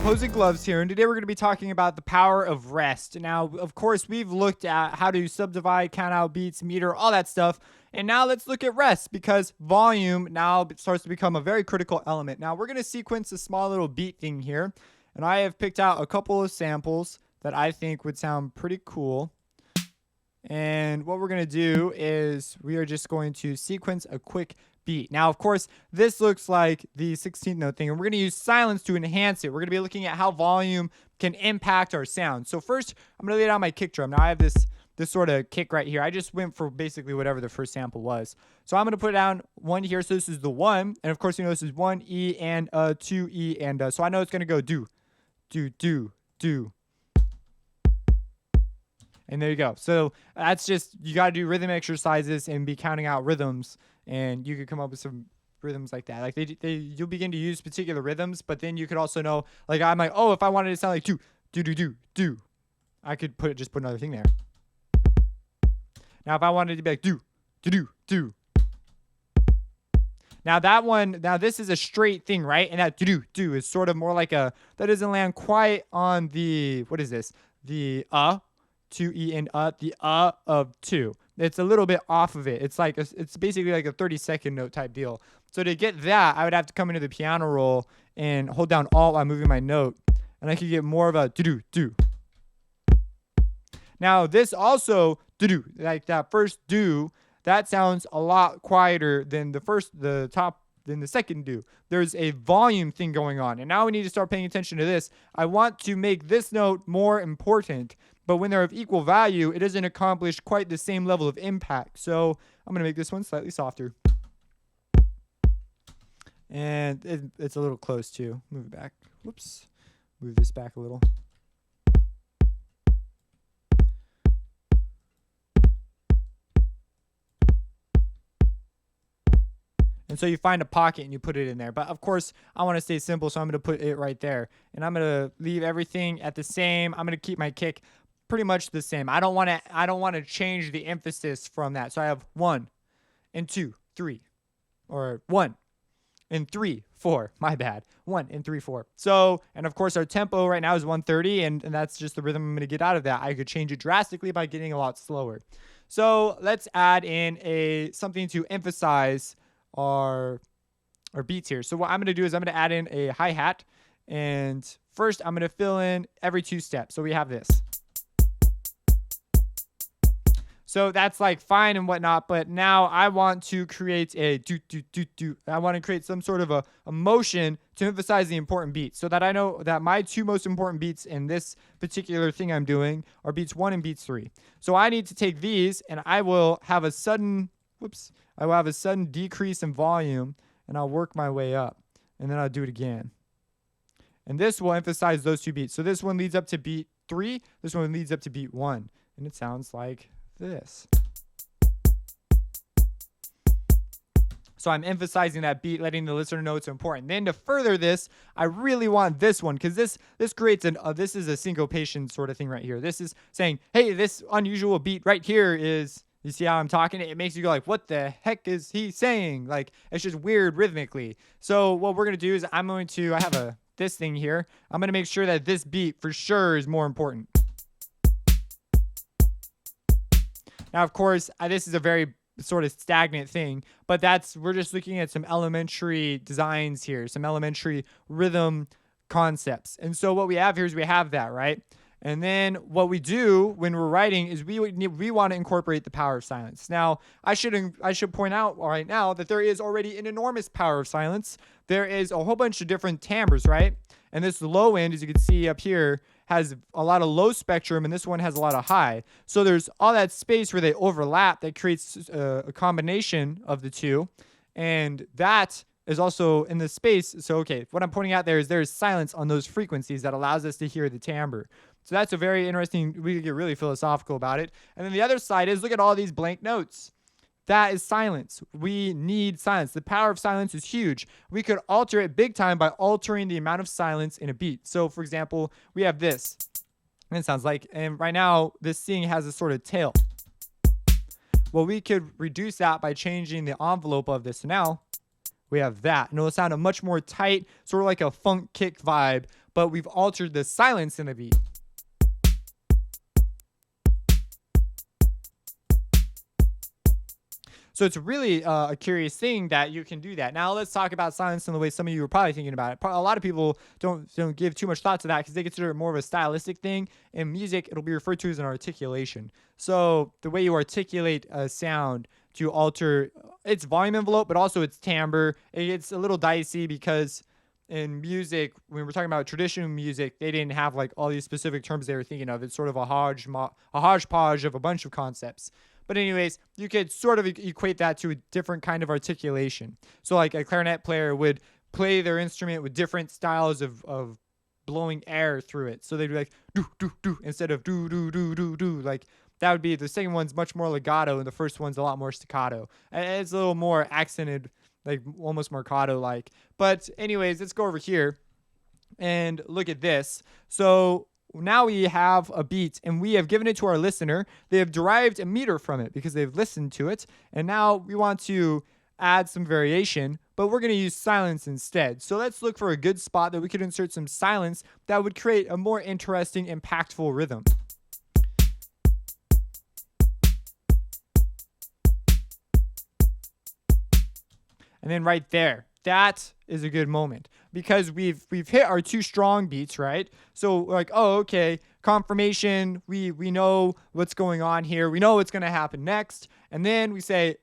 Opposing Gloves here, and today we're going to be talking about the power of rest. Now, of course, we've looked at how to subdivide, count out beats, meter, all that stuff, and now let's look at rest because volume now starts to become a very critical element. Now, we're going to sequence a small little beat thing here, and I have picked out a couple of samples that I think would sound pretty cool. And what we're going to do is we are just going to sequence a quick beat. Now, of course, this looks like the 16th note thing, and we're going to use silence to enhance it. We're going to be looking at how volume can impact our sound. So first, I'm going to lay down my kick drum. Now, I have this sort of kick right here. I just went for basically whatever the first sample was. So I'm going to put down one here. So this is the 1, and of course, you know this is 1 E and 2 E, and so I know it's going to go do, do, do, do. And there you go. So that's just, you got to do rhythm exercises and be counting out rhythms, and you could come up with some rhythms like that. Like you'll begin to use particular rhythms, but then you could also know, like I'm like, oh, if I wanted to sound like do, do, do, do, do, I could just put another thing there. Now, if I wanted to be like do, do, do, do. Now that one, now this is a straight thing, right? And that do, do, do is sort of more like that doesn't land quite on the, what is this? The 2 E and the of 2. It's a little bit off of it. It's like it's basically like a 30-second note type deal. So to get that, I would have to come into the piano roll and hold down Alt while moving my note, and I could get more of a do do. Now this also do, like that first do, that sounds a lot quieter than than the second do. There's a volume thing going on, and now we need to start paying attention to this. I want to make this note more important, but when they're of equal value, it doesn't accomplish quite the same level of impact. So I'm going to make this one slightly softer. And it's a little close too. Move it back. Whoops. Move this back a little. And so you find a pocket and you put it in there. But of course, I want to stay simple, so I'm going to put it right there. And I'm going to leave everything at the same. I'm going to keep my kick pretty much the same. I don't want to change the emphasis from that. So I have 1 and 2, 3, or 1 and 3, 4. My bad. 1 and 3, 4. So, and of course our tempo right now is 130, and that's just the rhythm I'm going to get out of that. I could change it drastically by getting a lot slower. So let's add in something to emphasize our beats here. So what I'm going to do is I'm going to add in a hi-hat, and first I'm going to fill in every 2 steps. So we have this. So that's like fine and whatnot, but now I want to create a do, do, do, do. I want to create some sort of a motion to emphasize the important beats, so that I know that my 2 most important beats in this particular thing I'm doing are beats 1 and beats 3. So I need to take these, and I will have a sudden, decrease in volume, and I'll work my way up, and then I'll do it again. And this will emphasize those 2 beats. So this one leads up to beat 3, this one leads up to beat 1, and it sounds like this. So I'm emphasizing that beat, letting the listener know it's important. Then to further this, I really want this one, because this creates this is a syncopation sort of thing right here. This is saying, hey, this unusual beat right here is, you see how I'm talking? It makes you go like, what the heck is he saying? Like, it's just weird rhythmically. So what we're going to do is I have this thing here. I'm going to make sure that this beat for sure is more important. Now, of course, this is a very sort of stagnant thing, but we're just looking at some elementary designs here, some elementary rhythm concepts. And so what we have here is we have that, right? And then what we do when we're writing is we want to incorporate the power of silence. Now, I should point out right now that there is already an enormous power of silence. There is a whole bunch of different timbres, right? And this low end, as you can see up here, has a lot of low spectrum, and this one has a lot of high. So there's all that space where they overlap that creates a combination of the 2. And that is also in the space. So, okay, what I'm pointing out there is silence on those frequencies that allows us to hear the timbre. So that's a very interesting, we could get really philosophical about it. And then the other side is, look at all these blank notes. That is silence. We need silence. The power of silence is huge. We could alter it big time by altering the amount of silence in a beat. So, for example, we have this. And it sounds like, and right now, this thing has a sort of tail. Well, we could reduce that by changing the envelope of this. So now we have that. And it'll sound a much more tight, sort of like a funk kick vibe, but we've altered the silence in the beat. So it's really a curious thing that you can do that. Now let's talk about silence in the way some of you were probably thinking about it. A lot of people don't give too much thought to that because they consider it more of a stylistic thing. In music, it'll be referred to as an articulation. So the way you articulate a sound to alter its volume envelope, but also its timbre, it gets a little dicey because in music, when we're talking about traditional music, they didn't have like all these specific terms they were thinking of. It's sort of a hodgepodge of a bunch of concepts. But anyways, you could sort of equate that to a different kind of articulation. So like a clarinet player would play their instrument with different styles of blowing air through it. So they'd be like do do do instead of do do do do do. Like that would be, the second one's much more legato and the first one's a lot more staccato. And it's a little more accented, like almost mercado like. But anyways, let's go over here and look at this. So now we have a beat and we have given it to our listener. They have derived a meter from it because they've listened to it. And now we want to add some variation, but we're going to use silence instead. So let's look for a good spot that we could insert some silence that would create a more interesting, impactful rhythm. And then right there, that is a good moment because we've hit our two strong beats, right? So we're like, oh, okay, confirmation. We know what's going on here. We know what's going to happen next. And then we say,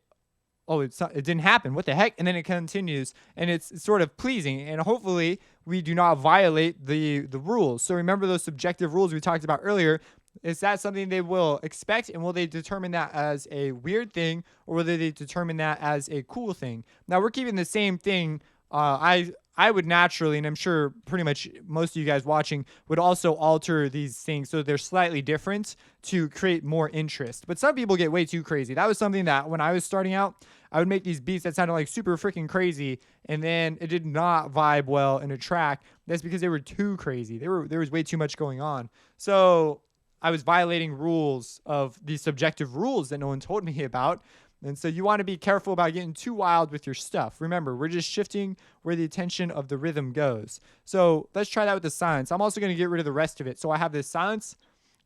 oh, it didn't happen. What the heck? And then it continues, and it's sort of pleasing. And hopefully we do not violate the rules. So remember those subjective rules we talked about earlier. Is that something they will expect, and will they determine that as a weird thing, or will they determine that as a cool thing? Now we're keeping the same thing. I would naturally, and I'm sure pretty much most of you guys watching would also alter these things so they're slightly different to create more interest. But some people get way too crazy. That was something that when I was starting out, I would make these beats that sounded like super freaking crazy, and then it did not vibe well in a track. That's because they were too crazy. There was way too much going on. So I was violating rules of these subjective rules that no one told me about. And so you want to be careful about getting too wild with your stuff. Remember, we're just shifting where the attention of the rhythm goes. So let's try that with the silence. I'm also going to get rid of the rest of it. So I have this silence,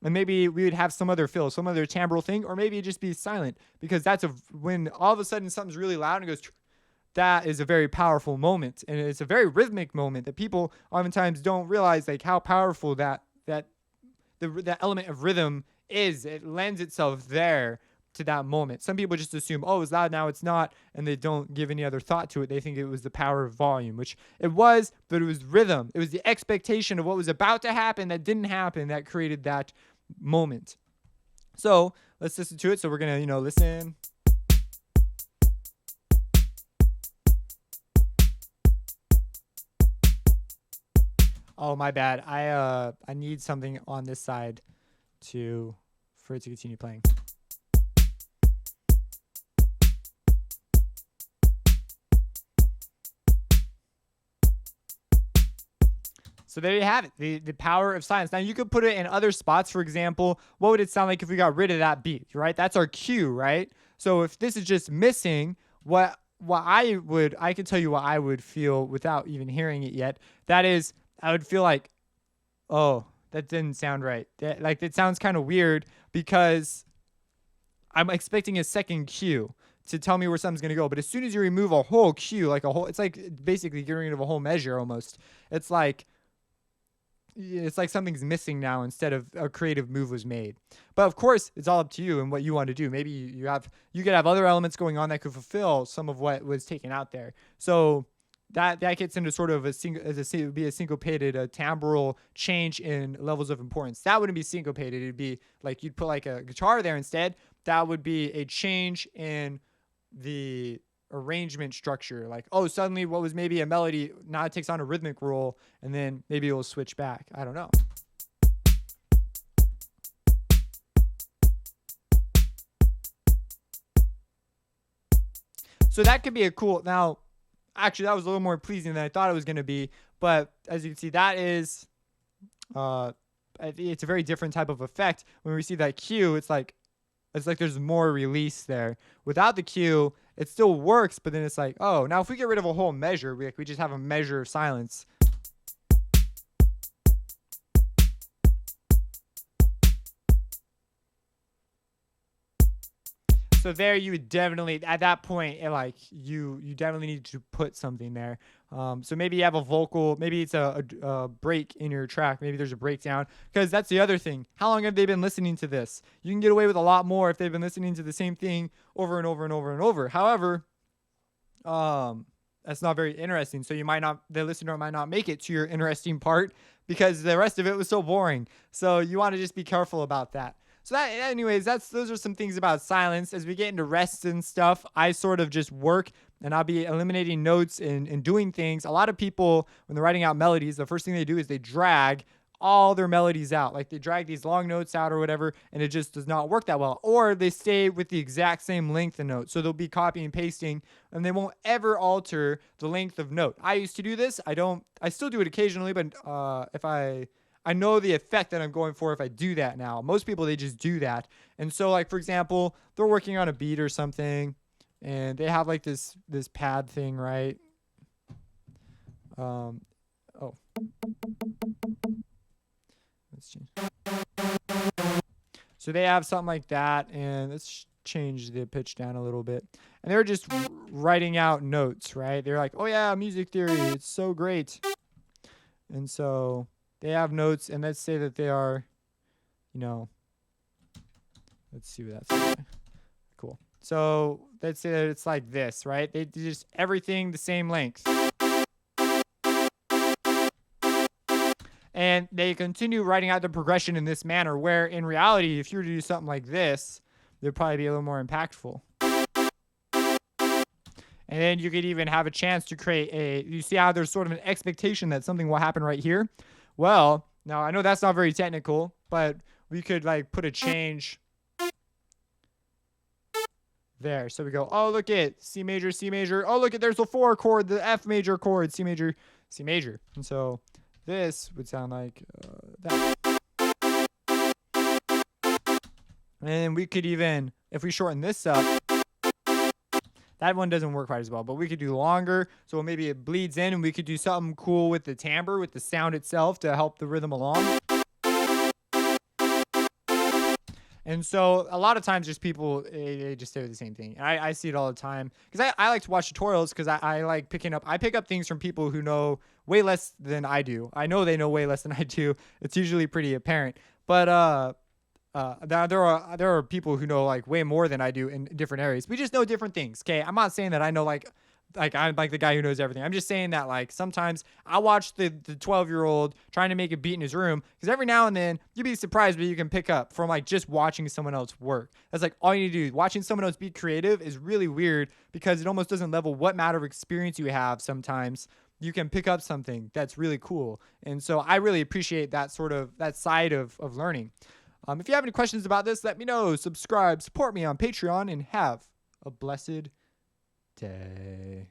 and maybe we would have some other fill, some other timbral thing, or maybe just be silent, because that's when all of a sudden something's really loud and goes, that is a very powerful moment. And it's a very rhythmic moment that people oftentimes don't realize, like how powerful that element of rhythm is. It lends itself there to that moment. Some people just assume, oh, it's loud, now it's not, and they don't give any other thought to it. They think it was the power of volume, which it was, but it was rhythm. It was the expectation of what was about to happen that didn't happen that created that moment. So let's listen to it. So we're gonna, listen. Oh, my bad. I need something on this side for it to continue playing. So there you have it, the power of silence. Now you could put it in other spots. For example, what would it sound like if we got rid of that beat, right? That's our cue, right? So if this is just missing, I can tell you what I would feel without even hearing it yet. That is, I would feel like, oh, that didn't sound right. It sounds kind of weird because I'm expecting a second cue to tell me where something's going to go. But as soon as you remove a whole cue, it's like basically getting rid of a whole measure almost. It's like something's missing now instead of a creative move was made. But of course, it's all up to you and what you want to do. Maybe you could have other elements going on that could fulfill some of what was taken out there. So that gets into sort of a syncopated, a timbral change in levels of importance. That wouldn't be syncopated. It'd be like you'd put like a guitar there instead. That would be a change in the arrangement structure. Like, oh, suddenly what was maybe a melody now it takes on a rhythmic role, and then maybe it will switch back. I don't know. So that could be a cool. Now, actually, that was a little more pleasing than I thought it was going to be. But as you can see, that is, it's a very different type of effect. When we see that cue, it's like there's more release there. Without the cue, it still works, but then it's like, oh, now if we get rid of a whole measure, we just have a measure of silence. So there you would definitely, at that point, like you definitely need to put something there. So maybe you have a vocal, maybe it's a break in your track. Maybe there's a breakdown, because that's the other thing. How long have they been listening to this? You can get away with a lot more if they've been listening to the same thing over and over and over and over. However, that's not very interesting. So the listener might not make it to your interesting part because the rest of it was so boring. So you want to just be careful about that. So anyways, those are some things about silence. As we get into rests and stuff, I sort of just work, and I'll be eliminating notes and doing things. A lot of people, when they're writing out melodies, the first thing they do is they drag all their melodies out. Like they drag these long notes out or whatever, and it just does not work that well. Or they stay with the exact same length of note. So they'll be copying and pasting, and they won't ever alter the length of note. I used to do this. I still do it occasionally, but if I know the effect that I'm going for if I do that now. Most people, they just do that. And so, like, for example, they're working on a beat or something, and they have like this pad thing, right? Oh. Let's change. So they have something like that, and let's change the pitch down a little bit. And they're just writing out notes, right? They're like, oh yeah, music theory, it's so great. And so they have notes, and let's say that they are, let's see what that's like. Cool. So let's say that it's like this, right? They just everything the same length. And they continue writing out the progression in this manner, where in reality, if you were to do something like this, they'd probably be a little more impactful. And then you could even have a chance to create you see how there's sort of an expectation that something will happen right here? Well, now I know that's not very technical, but we could like put a change there. So we go, oh, look at C major, C major. Oh, look at, there's the 4 chord, the F major chord, C major, C major. And so this would sound like that. And we could even, if we shorten this up, that one doesn't work quite as well, but we could do longer. So maybe it bleeds in, and we could do something cool with the timbre, with the sound itself to help the rhythm along. And so a lot of times just people, they just say the same thing. And I see it all the time because I like to watch tutorials because I like I pick up things from people who know way less than I do. I know they know way less than I do. It's usually pretty apparent. But there are people who know like way more than I do in different areas. We just know different things. Okay, I'm not saying that I know like I'm like the guy who knows everything. I'm just saying that like sometimes I watch the 12-year-old trying to make a beat in his room, because every now and then you'd be surprised what you can pick up from like just watching someone else work. That's like all you need to do. Watching someone else be creative is really weird because it almost doesn't level what matter of experience you have. Sometimes you can pick up something that's really cool. And so I really appreciate that side of learning. If you have any questions about this, let me know. Subscribe, support me on Patreon, and have a blessed day.